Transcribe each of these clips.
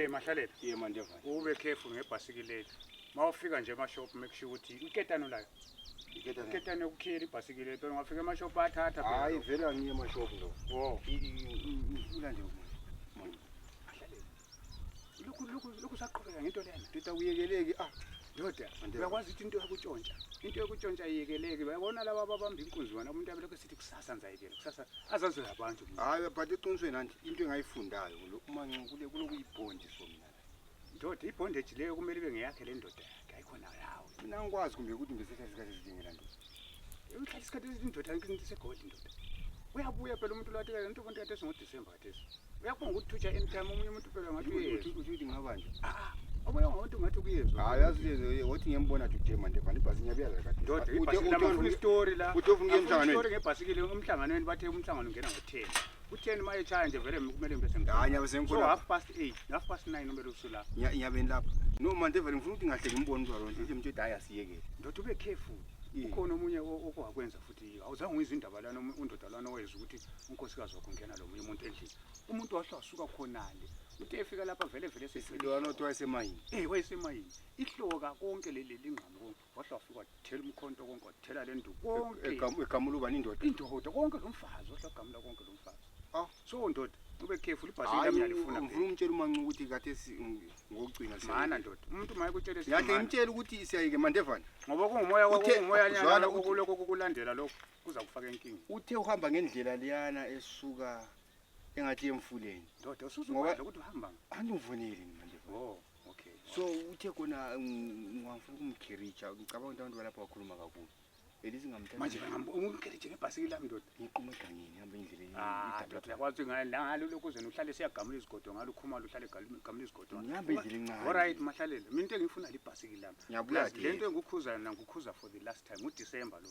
Mahlalela. Mandeva. Ube careful ngebhasikili. Mawufika nje emashop make sure ukuthi iketano layo. Iketano ukukhira ibhasikili phela ungafika emashop athatha phela. Hayi vele angiye emashop lo. Oh. Ulande Mahlalela. Lokhu saqhubeka ngento lena. Tita uyekeleki Ndoda, uyakwazi ukuthi into yakutshontsha. Into yakutshontsha iyekeleke. Bayabona laba ababamba inkunzi wena umuntu abeleke sithi kusasa nzayekela. Kusasa azazo yabantu. Hayi but eqinisweni nanti into engayifundayo lo umancu kulokuyibhondi so mina. Ndoda ibondage leyo kumele ibe ngeyakhe le ndoda yakhe ayikhona yawo. Mina ngikwazi kumbe ukuthi ngesikhathi sikhathi sidingela nto. Uhlala isikhathi esindoda ngikinto segold ndoda. Uyabuya phela umuntu lathi into konke kade singoDecember kathesi. Uyabonga ukuthutsha anytime omunye umuntu phela ngathi uyezwa. Uthi ngabanje. Obuye ngabantu ngathi kuyezwa. Hayi yazi wathi ngiyambona today Mandeva ibhasi ngiyabuya kade. Ndoda ibhasikili ufuna istory la. Uthi ufuna emhlanganweni. Istory ngebhasikili umhlanganweni bathe umhlangano ungena ngo10. U10 maye chaya nje vele kumele ngibe sengithini. Hayi nyabe sengikhona. So 8:30, 9:30 kumele usula. Nyabeni lapha. No Mandeva ngifuna ukuthi ngahle ngimbone umntwana lo nje mthetho hayi asiyeke. Ndoda ube careful. Ukhona omunye okwakwenza futhi awuzange uyizwe indaba lana undoda lana wayeza ukuthi unkosikazi wakho ngena lo munye umuntu endlini. Umuntu wahlasuka khonale. Uthe efika lapha vele sesiliwana othi wayesemayini. Wayesemayini. Ihloka konke leli lingqamu konke. Wahlafika wathela umkhonto konke wathela le nduku konke. Egamula ubani indoda. Indoda konke lomfazi wahlagamula konke lomfazi. So ndoda ube careful ibhasikili lami yalifuna. Ngifuna umtshela umancu ukuthi kade ngokugcina mana ndoda. Umuntu mayekutshela siyahle ngimtshela ukuthi siyayike Mandeva. Ngoba kungumoya nyana okuloko kulandela lokho kuza kufaka inkinga. Uthe uhamba ngendlela liyana esuka engathi emfuleni. Ndoda usuzokwazi ukuthi uhamba. Andivuneli Mandeva. Okay. So uthe kona ngifuna ukumkhiricha ngicabanga ukuthi abantu balapha bakhuluma kakhulu. Elisi ngamthanda. Manje ngimkhiriche ngebhasikili lami ndoda. Ngiqhuma egangeni ngihamba endleleni. Ndoda yakwazi ngalo lokho uzena uhlale siyagamula izigodo ngalo khumalo uhlale gamula izigodo. Ngihamba endleleni encane. Alright Mahlalela. Mina into engifuna libhasikili lami. Ngiyabuya lento engikukhuza for the last time uDecember lo.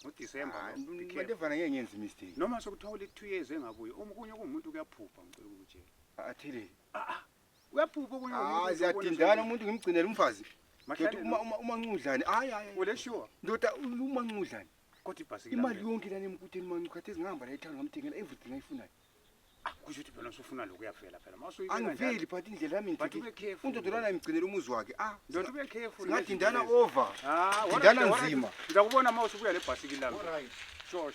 uDecember lo. Mandeva ngeke ngenze mistake. Noma sokuthiwa uli 2 years engabuye. Omunye kumuntu kuyaphupha ngicela ukutshela. Athile. Uyaphupha kunye umuntu. Ziyadindana umuntu ngimgcinela umfazi. Mahlalela uma nqudlane hayi ule sure ndoda uma nqudlane kodwa ibhasikili imali yonke lana emkutheni mancu khathi ezingihamba la ethawuni ngamthengela everything ayifunayo kusho ukuthi phela usufuna lokho uyavela phela angiveli but indlela yami ngithi undoda lana ngimgcinela umuzi wakhe ndoda ube careful ngadindana over dindana nzima ngizakubona mawusubuya le bhasikili lami alright sure